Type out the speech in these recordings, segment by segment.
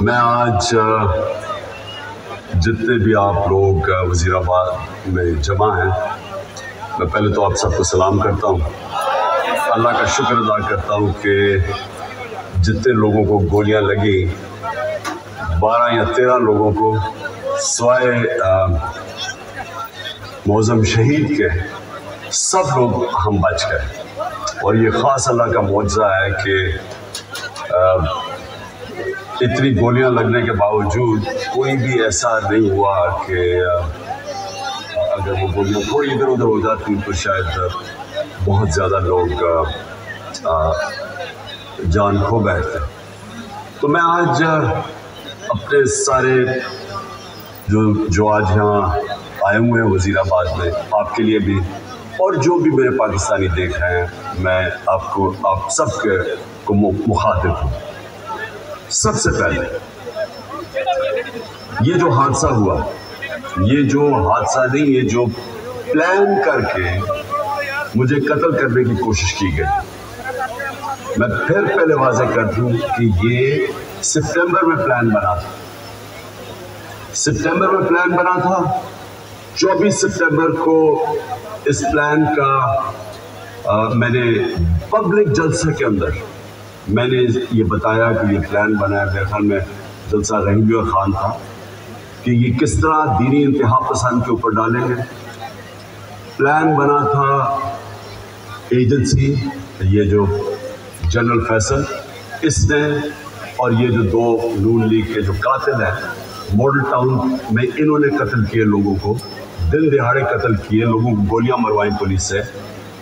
میں آج جتنے بھی آپ لوگ وزیر آباد میں جمع ہیں، میں پہلے تو آپ سب کو سلام کرتا ہوں. اللہ کا شکر ادا کرتا ہوں کہ جتنے لوگوں کو گولیاں لگی 12 یا 13 لوگوں کو سوائے معظم شہید کے سب لوگ ہم بچ گئے. اور یہ خاص اللہ کا معجزہ ہے کہ اتنی گولیاں لگنے کے باوجود کوئی بھی ایسا نہیں ہوا کہ اگر وہ گولیاں تھوڑی ادھر ادھر ہو جاتی تو شاید بہت زیادہ لوگ جان کھو بیٹھتے. تو میں آج اپنے سارے جو آج یہاں آئے ہوئے ہیں وزیر آباد میں، آپ کے لیے بھی اور جو بھی میرے پاکستانی دیکھ رہے ہیں، میں آپ سب کو مخاطب ہوں. سب سے پہلے یہ جو حادثہ ہوا، یہ جو حادثہ نہیں، یہ جو پلان کر کے مجھے قتل کرنے کی کوشش کی گئی، میں پھر پہلے واضح کر دوں کہ یہ سپٹمبر میں پلان بنا تھا. سپٹمبر میں پلان بنا تھا. 24 سپٹمبر کو اس پلان کا میں نے پبلک جلسے کے اندر میں نے یہ بتایا کہ یہ پلان بنا ہے. میرے خیال میں جلسہ رحیم خان تھا کہ یہ کس طرح دینی انتہا پسند کے اوپر ڈالیں گے. پلان بنا تھا ایجنسی، یہ جو جنرل فیصل اس نے، اور یہ جو 2 نون لیگ کے جو قاتل ہیں ماڈل ٹاؤن میں، انہوں نے قتل کیے لوگوں کو، دن دہاڑے قتل کیے لوگوں کو، گولیاں مروائیں پولیس سے.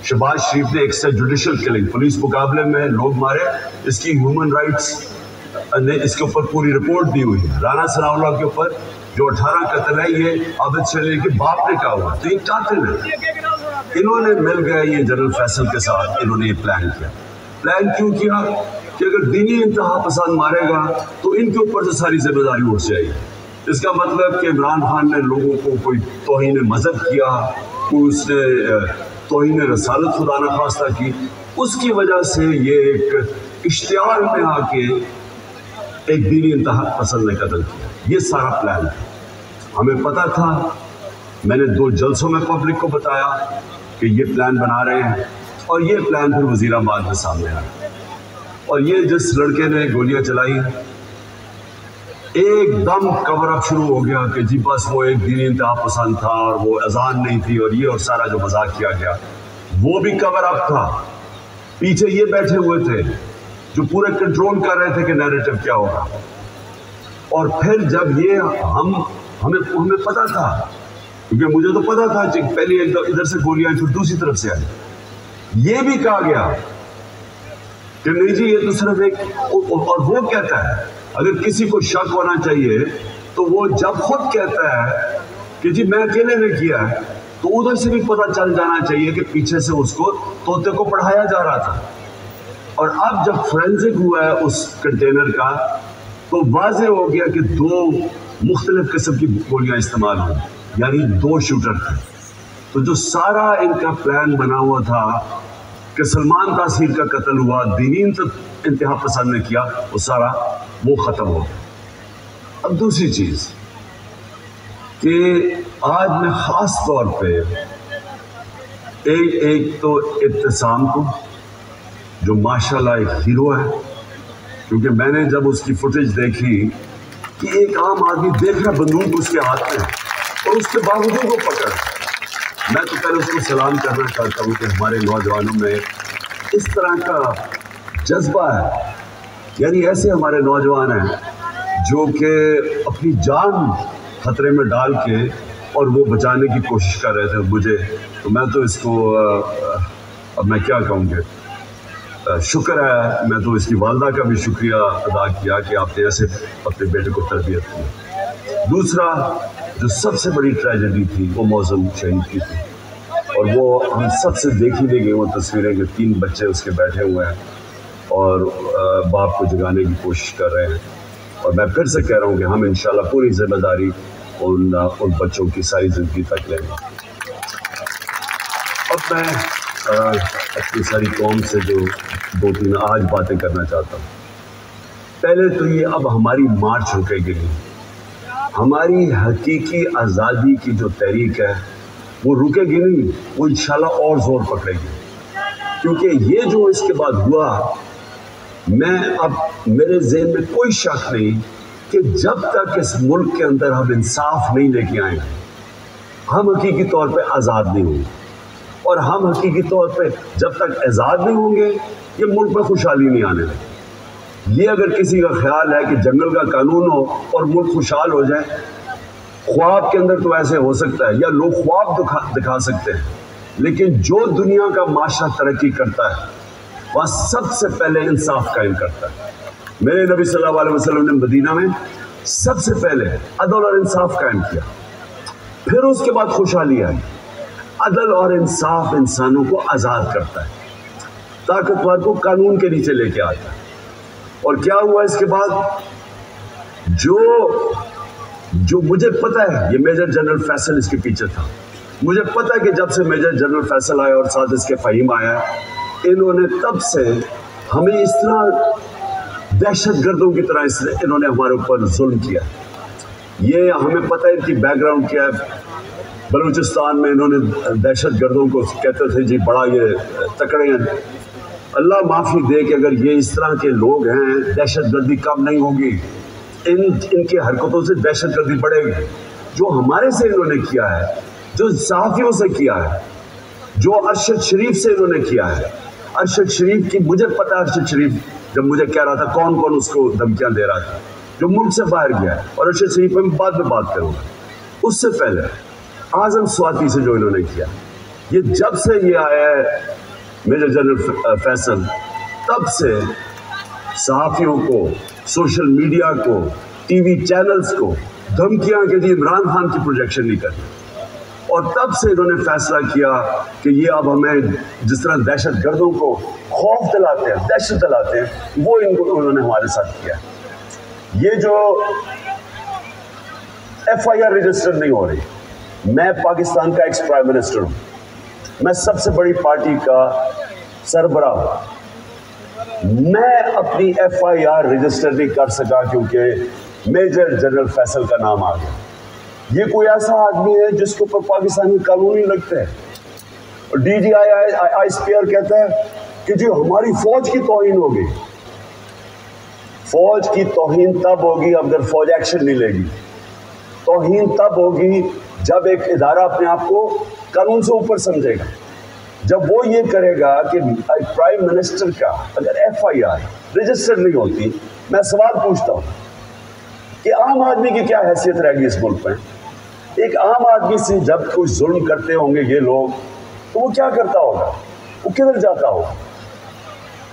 شہباز شریف نے ایکسٹرا جوڈیشل کلنگ، پولیس مقابلے میں لوگ مارے، اس کی ہیومن رائٹس نے اس کے اوپر پوری رپورٹ دی ہوئی ہے. رانا ثناء اللہ کے اوپر جو 18 قتل ہے، یہ عابد شلیل کے باپ نے کہا ہوا، تو یہ قاتل ہے. انہوں نے مل گئے یہ جنرل فیصل کے ساتھ، انہوں نے یہ پلان کیا. پلان کیوں کیا؟ کہ اگر دینی انتہا پسند مارے گا تو ان کے اوپر سے ساری ذمہ داری اٹھ جائے گی. اس کا مطلب کہ عمران خان نے لوگوں کو کوئی توہین مذہب کیا، کوئی اس نے توہین رسالت خدا نخواستہ کی، اس کی وجہ سے یہ ایک اشتعال میں آ کے ایک دینی انتہا پسند نے قتل کیا. یہ سارا پلان ہے. ہمیں پتہ تھا. میں نے 2 جلسوں میں پبلک کو بتایا کہ یہ پلان بنا رہے ہیں، اور یہ پلان پھر وزیر آباد کے سامنے آیا. اور یہ جس لڑکے نے گولیاں چلائی، ایک دم کور اپ شروع ہو گیا کہ جی بس وہ ایک دینی انتہا پسند تھا اور وہ اذان نہیں تھی، اور یہ اور سارا جو مذاق کیا گیا وہ بھی کور اپ تھا. پیچھے یہ بیٹھے ہوئے تھے جو پورے کنٹرول کر رہے تھے کہ نیریٹو کیا ہوگا. اور پھر جب یہ ہمیں پتا تھا، کیونکہ مجھے تو پتا تھا کہ پہلے ادھر سے گولیاں پھر دوسری طرف سے آئی. یہ بھی کہا گیا کہ نہیں جی یہ تو صرف ایک، اور وہ کہتا ہے اگر کسی کو شک ہونا چاہیے تو وہ جب خود کہتا ہے کہ جی میں اکیلے نے کیا ہے، تو ادھر سے بھی پتہ چل جانا چاہیے کہ پیچھے سے اس کو طوطے کو پڑھایا جا رہا تھا. اور اب جب فورینزک ہوا ہے اس کنٹینر کا، تو واضح ہو گیا کہ 2 مختلف قسم کی گولیاں استعمال ہوئی، یعنی 2 شوٹر تھے. تو جو سارا ان کا پلان بنا ہوا تھا کہ سلمان تاثیر کا قتل ہوا، دینی انتہا پسند نے کیا، وہ سارا وہ ختم ہو گیا. اب دوسری چیز کہ آج میں خاص طور پہ ایک تو ابتسام کو، جو ماشاءاللہ ایک ہیرو ہے، کیونکہ میں نے جب اس کی فوٹیج دیکھی کہ ایک عام آدمی دیکھ رہا بندوق اس کے ہاتھ میں اور اس کے باوجود وہ پکڑ، میں تو پہلے اس کو سلام کرنا چاہتا ہوں کہ ہمارے نوجوانوں میں اس طرح کا جذبہ ہے. یعنی ایسے ہمارے نوجوان ہیں جو کہ اپنی جان خطرے میں ڈال کے اور وہ بچانے کی کوشش کر رہے تھے مجھے. تو میں تو اس کو اب میں کیا کہوں گے، شکر ہے. میں تو اس کی والدہ کا بھی شکریہ ادا کیا کہ آپ نے ایسے اپنے بیٹے کو تربیت کی. دوسرا جو سب سے بڑی ٹریجڈی تھی وہ معظم شہید کی تھی، اور وہ ہم سب سے دیکھی نہیں گئی وہ تصویریں کہ 3 بچے اس کے بیٹھے ہوئے ہیں اور باپ کو جگانے کی کوشش کر رہے ہیں. اور میں پھر سے کہہ رہا ہوں کہ ہم انشاءاللہ پوری ذمہ داری ان بچوں کی ساری زندگی تک لیں گے. اب میں اپنی ساری قوم سے جو 2-3 آج باتیں کرنا چاہتا ہوں. پہلے تو یہ اب ہماری مارچ رکے گی نہیں. ہماری حقیقی آزادی کی جو تحریک ہے وہ رکے گی نہیں, وہ انشاءاللہ اور زور پکڑے گی. کیونکہ یہ جو اس کے بعد ہوا, میں اب میرے ذہن میں کوئی شک نہیں کہ جب تک اس ملک کے اندر ہم انصاف نہیں لے کے آئیں گے, ہم حقیقی طور پہ آزاد نہیں ہوں گے. اور ہم حقیقی طور پہ جب تک آزاد نہیں ہوں گے, یہ ملک میں خوشحالی نہیں آنے لگے. یہ اگر کسی کا خیال ہے کہ جنگل کا قانون ہو اور ملک خوشحال ہو جائے, خواب کے اندر تو ایسے ہو سکتا ہے, یا لوگ خواب دکھا سکتے ہیں, لیکن جو دنیا کا معاشرہ ترقی کرتا ہے وہاں سب سے پہلے انصاف قائم کرتا ہے. میرے نبی صلی اللہ علیہ وسلم نے مدینہ میں سب سے پہلے عدل اور انصاف قائم کیا, پھر اس کے بعد خوشحالی آئی. عدل اور انصاف انسانوں کو آزاد کرتا ہے, طاقتور کو قانون کے نیچے لے کے آتا ہے. اور کیا ہوا اس کے بعد؟ جو مجھے پتا ہے, یہ میجر جنرل فیصل اس کے پیچھے تھا. مجھے پتا ہے کہ جب سے میجر جنرل فیصل آیا اور ساتھ اس کے فہیم آیا, انہوں نے تب سے ہمیں اس طرح دہشت گردوں کی طرح انہوں نے ہمارے اوپر ظلم کیا. یہ ہمیں پتہ ہے ان کی بیک گراؤنڈ کیا ہے. بلوچستان میں انہوں نے دہشت گردوں کو کہتے تھے جی بڑا یہ تکڑے ہیں. اللہ معافی دے کہ اگر یہ اس طرح کے لوگ ہیں, دہشت گردی کم نہیں ہوگی. ان کی حرکتوں سے دہشت گردی بڑھے گی. جو ہمارے سے انہوں نے کیا ہے, جو صحافیوں سے کیا ہے, جو ارشد شریف سے انہوں نے کیا ہے. ارشد شریف کی مجھے پتا, ارشد شریف جب مجھے کہہ رہا تھا کون کون اس کو دھمکیاں دے رہا تھا, جو ملک سے باہر گیا ہے. اور ارشد شریف میں بعد میں بات کروں گا. اس سے پہلے اعظم سواتی سے جو انہوں نے کیا, یہ جب سے یہ آیا ہے میجر جنرل فیصل, تب سے صحافیوں کو, سوشل میڈیا کو, ٹی وی چینلز کو دھمکیاں کہ جی عمران خان کی پروجیکشن نہیں کرنی. اور تب سے انہوں نے فیصلہ کیا کہ یہ اب ہمیں جس طرح دہشت گردوں کو خوف دلاتے ہیں, دہشت دلاتے ہیں, وہ انہوں نے ہمارے ساتھ کیا. یہ جو ایف آئی آر رجسٹر نہیں ہو رہی, میں پاکستان کا ایکس پرائم منسٹر ہوں, میں سب سے بڑی پارٹی کا سربراہ ہوں, میں اپنی ایف آئی آر رجسٹر نہیں کر سکا کیونکہ میجر جنرل فیصل کا نام آ گیا. یہ کوئی ایسا آدمی ہے جس کے اوپر پاکستانی قانون ہی لگتے ہیں. اور ڈی جی آئی اسپیئر کہتا ہے کہ جی ہماری فوج کی توہین ہوگی. فوج کی توہین تب ہوگی اگر فوج ایکشن نہیں لے گی. توہین تب ہوگی جب ایک ادارہ اپنے آپ کو قانون سے اوپر سمجھے گا. جب وہ یہ کرے گا کہ پرائم منسٹر کا اگر ایف آئی آر رجسٹر نہیں ہوتی, میں سوال پوچھتا ہوں کہ عام آدمی کی کیا حیثیت رہے گی اس ملک میں؟ ایک عام آدمی سے جب کوئی ظلم کرتے ہوں گے یہ لوگ, تو وہ کیا کرتا ہوگا, وہ کدھر جاتا ہوگا؟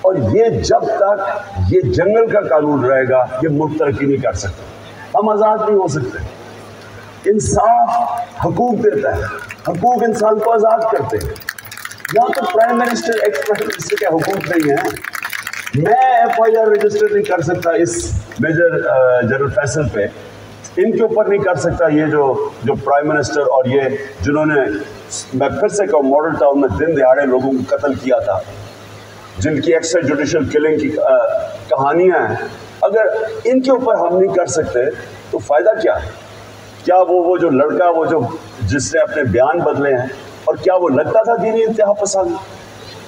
اور یہ جب تک یہ جنگل کا قانون رہے گا یہ ملک ترقی نہیں کر سکتا. ہم آزاد نہیں ہو سکتے. انصاف حقوق دیتا ہے, حقوق انسان کو آزاد کرتے ہیں. یہاں تو prime minister ex prime minister کے حقوق نہیں ہیں. میں ایف آئی آر رجسٹر نہیں کر سکتا اس میجر جنرل فیصل پہ, ان کے اوپر نہیں کر سکتا. یہ جو پرائم منسٹر اور یہ جنہوں نے, میں پھر سے کہوں, ماڈل ٹاؤن میں دن دہاڑے لوگوں کو قتل کیا تھا, جن کی ایکسٹرا جوڈیشل کلنگ کی کہانیاں ہیں, اگر ان کے اوپر ہم نہیں کر سکتے تو فائدہ کیا ہے؟ کیا وہ جو لڑکا وہ جو جس نے اپنے بیان بدلے ہیں, اور کیا وہ لگتا تھا دینی انتہا پسند؟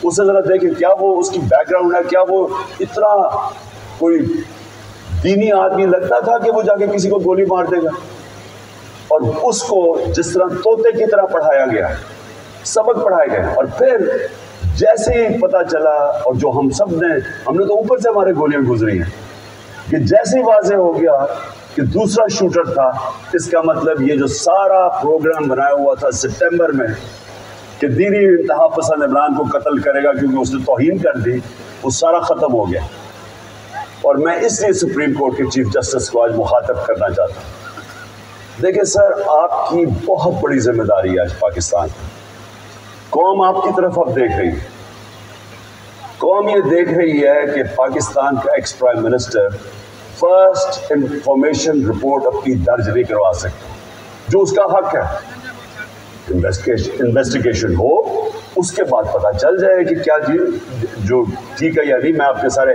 اسے ذرا دیکھیں, کیا وہ اس کی بیک گراؤنڈ ہے, کیا وہ اتنا کوئی دینی آدمی لگتا تھا کہ وہ جا کے کسی کو گولی مار دے گا؟ اور اس کو جس طرح طوطے کی طرح پڑھایا گیا, سبق پڑھائے گئے, اور پھر جیسے ہی پتہ چلا, اور جو ہم نے تو اوپر سے ہمارے گولیاں گزری ہیں, کہ جیسے ہی واضح ہو گیا کہ دوسرا شوٹر تھا, اس کا مطلب یہ جو سارا پروگرام بنایا ہوا تھا سپٹمبر میں کہ دینی انتہا پسند عمران کو قتل کرے گا کیونکہ اس نے توہین کر دی, وہ سارا ختم ہو گیا. اور میں اس لیے سپریم کورٹ کے چیف جسٹس کو آج مخاطب کرنا چاہتا ہوں. دیکھیں سر, آپ کی بہت بڑی ذمہ داری ہے آج پاکستان. قوم آپ کی طرف اب دیکھ رہی ہے. قوم یہ دیکھ رہی ہے کہ پاکستان کا ex prime minister first information report اپنی درج نہیں کروا سکتا, جو اس کا حق ہے. انویسٹیگیشن ہو, اس کے بعد پتہ چل جائے کہ کیا جو ٹھیک ہے یا نہیں. میں آپ کے سارے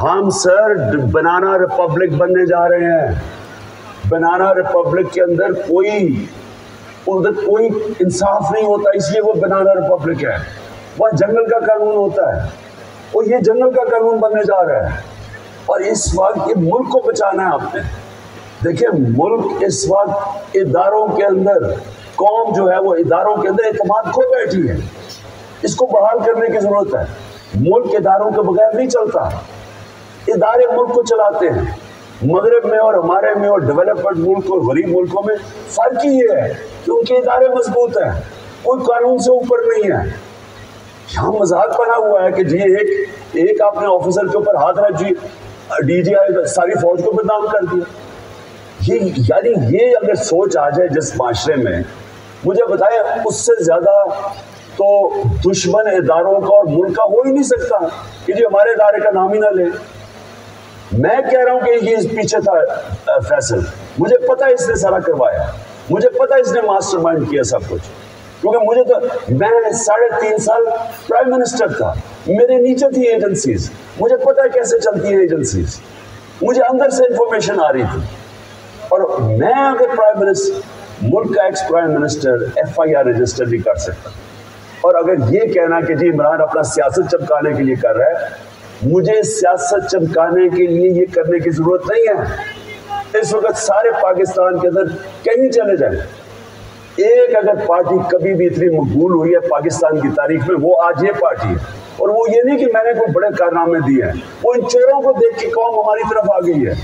ہم سر بنانا ریپبلک بننے جا رہے ہیں. بنانا ریپبلک کے اندر کوئی انصاف نہیں ہوتا، اس لیے وہ بنانا ریپبلک ہے. وہاں جنگل کا قانون ہوتا ہے، اور یہ جنگل کا قانون بننے جا رہا ہے. اور اس وقت یہ ملک کو بچانا ہے آپ نے. دیکھیں ملک اس وقت اداروں کے اندر، قوم جو ہے وہ اداروں کے اندر اعتماد کھو بیٹھی ہے. اس کو بحال کرنے کی ضرورت ہے. ملک اداروں کے بغیر نہیں چلتا. ادارے ملک کو چلاتے ہیں. مغرب میں اور ہمارے میں اور ڈیولپڈ ملک اور غریب ملکوں میں فرق ہی یہ ہے کہ ان کے ادارے مضبوط ہیں، کوئی قانون سے اوپر نہیں ہے. یہاں مذاق بنا ہوا ہے کہ جی ایک آپ نے آفیسر کے اوپر ہاتھ رکھ جی ڈی جی آئی ساری فوج کو بدنام کر دیا. یعنی یہ اگر سوچ آ جائے جس معاشرے میں، مجھے بتائیں اس سے زیادہ تو دشمن اداروں کا اور ملک کا ہو ہی نہیں سکتا کہ جی ہمارے ادارے کا نام ہی نہ لے. میں کہہ رہا ہوں کہ یہ پیچھے تھا فیصل، مجھے پتا اس نے سارا کروایا، مجھے پتا اس نے ماسٹر مائنڈ کیا سب کچھ. کیونکہ مجھے تو میں 3.5 سال پرائم منسٹر تھا، میرے نیچے تھی ایجنسیز، مجھے پتا ہے کیسے چلتی ہیں ایجنسیز، مجھے اندر سے انفارمیشن آ رہی تھی. اور میں اگر پرائم منسٹر، ملک کا ex prime minister FIR register نہیں کر سکتا. اور اگر یہ کہنا کہ جی عمران اپنا سیاست چمکانے کے لیے کر رہا ہے، مجھے سیاست چمکانے کے لیے یہ کرنے کی ضرورت نہیں ہے. اس وقت سارے پاکستان کے اندر کہیں چلے جائیں، ایک اگر پارٹی کبھی بھی اتنی مقبول ہوئی ہے پاکستان کی تاریخ میں، وہ آج یہ پارٹی ہے. اور وہ یہ نہیں کہ میں نے کوئی بڑے کارنامے دیے ہیں، وہ ان چوروں کو دیکھ کے قوم ہماری طرف آ گئی ہے.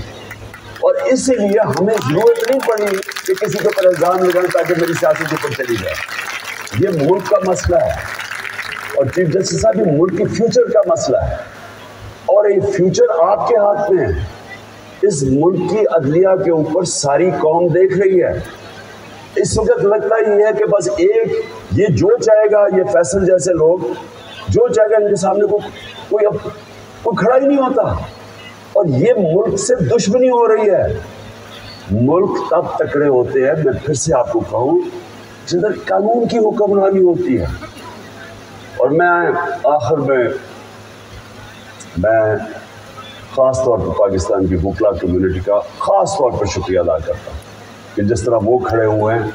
اور اسی لیے ہمیں ضرورت نہیں پڑی کہ کسی کے اوپر الزام لگائیں تاکہ میری سیاست اوپر چلی جائے. یہ ملک کا مسئلہ ہے، اور چیف جسٹس صاحب یہ ملک کے فیوچر کا مسئلہ ہے، اور یہ فیوچر آپ کے ہاتھ میں ہے. اس ملک کی عدلیہ کے اوپر ساری قوم دیکھ رہی ہے. اس وقت لگتا یہ ہے کہ بس ایک یہ جو چاہے گا، یہ فیصل جیسے لوگ جو چاہے گا ان کے سامنے کوئی کھڑا ہی نہیں ہوتا. اور یہ ملک سے دشمنی ہو رہی ہے. ملک تب تکڑے ہوتے ہیں، میں پھر سے آپ کو کہوں، جدھر قانون کی حکمرانی ہوتی ہے. اور میں آخر میں خاص طور پر پاکستان کی وکلا کمیونٹی کا خاص طور پر شکریہ ادا کرتا ہوں کہ جس طرح وہ کھڑے ہوئے ہیں.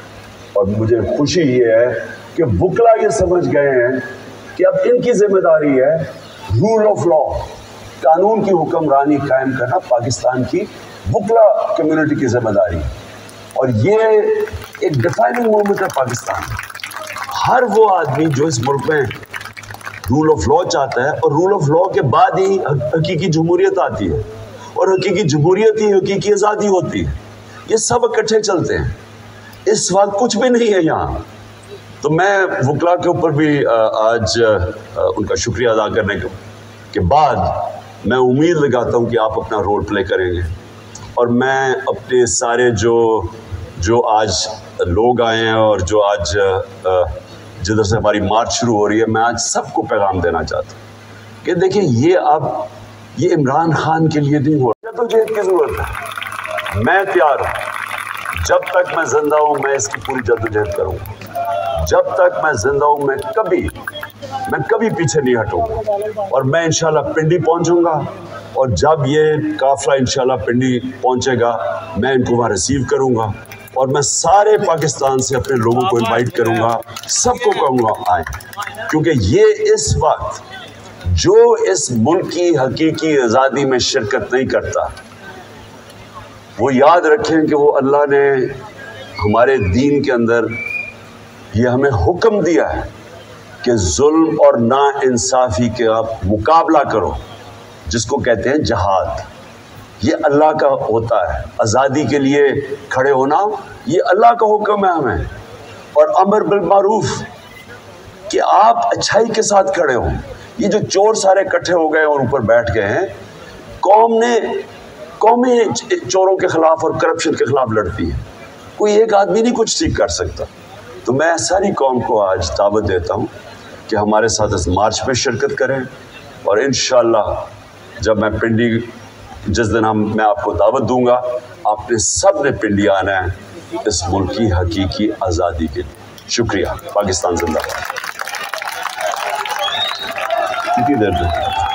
اور مجھے خوشی یہ ہے کہ وکلا یہ سمجھ گئے ہیں کہ اب ان کی ذمہ داری ہے رول آف لا، قانون کی حکمرانی قائم کرنا پاکستان کی وکلا کمیونٹی کی ذمہ داری ہے. اور یہ ایک ڈیفائننگ مومنٹ ہے پاکستان میں. ہر وہ آدمی جو اس ملک میں رول آف لا چاہتا ہے، اور رول آف لا کے بعد ہی حقیقی جمہوریت آتی ہے، اور حقیقی جمہوریت ہی حقیقی آزادی ہوتی ہے. یہ سب اکٹھے چلتے ہیں. اس وقت کچھ بھی نہیں ہے یہاں. تو میں وکلا کے اوپر بھی آج ان کا شکریہ ادا کرنے کے بعد میں امید لگاتا ہوں کہ آپ اپنا رول پلے کریں گے. اور میں اپنے سارے جو آج لوگ آئے ہیں اور جو آج جدھر سے ہماری مارچ شروع ہو رہی ہے، میں آج سب کو پیغام دینا چاہتا ہوں کہ دیکھیں یہ عمران خان کے لیے نہیں ہو رہا. جدوجہد کی ضرورت ہے. میں تیار ہوں، جب تک میں زندہ ہوں میں اس کی پوری جدوجہد کروں گا. جب تک میں زندہ ہوں میں کبھی پیچھے نہیں ہٹوں گا. اور میں انشاءاللہ پنڈی پہنچوں گا، اور جب یہ قافلہ انشاءاللہ پنڈی پہنچے گا میں ان کو وہاں ریسیو کروں گا. اور میں سارے پاکستان سے اپنے لوگوں کو انوائٹ کروں گا، سب کو کہوں گا آئیں. کیونکہ یہ اس وقت جو اس ملک کی حقیقی آزادی میں شرکت نہیں کرتا، وہ یاد رکھیں کہ وہ اللہ نے ہمارے دین کے اندر یہ ہمیں حکم دیا ہے کہ ظلم اور نا انصافی کا مقابلہ کرو، جس کو کہتے ہیں جہاد. یہ اللہ کا ہوتا ہے. آزادی کے لیے کھڑے ہونا یہ اللہ کا حکم ہے ہمیں. اور امر بالمعروف کہ آپ اچھائی کے ساتھ کھڑے ہوں. یہ جو چور سارے اکٹھے ہو گئے اور اوپر بیٹھ گئے ہیں، قومیں چوروں کے خلاف اور کرپشن کے خلاف لڑتی ہیں. کوئی ایک آدمی نہیں کچھ ٹھیک کر سکتا. تو میں ساری قوم کو آج دعوت دیتا ہوں کہ ہمارے ساتھ اس مارچ میں شرکت کریں. اور انشاءاللہ جب میں پنڈی جس دن میں آپ کو دعوت دوں گا، آپ نے سب نے پنڈی آنا ہے اس ملک کی حقیقی آزادی کے لیے. شکریہ. پاکستان زندہ باد. کتنی دیر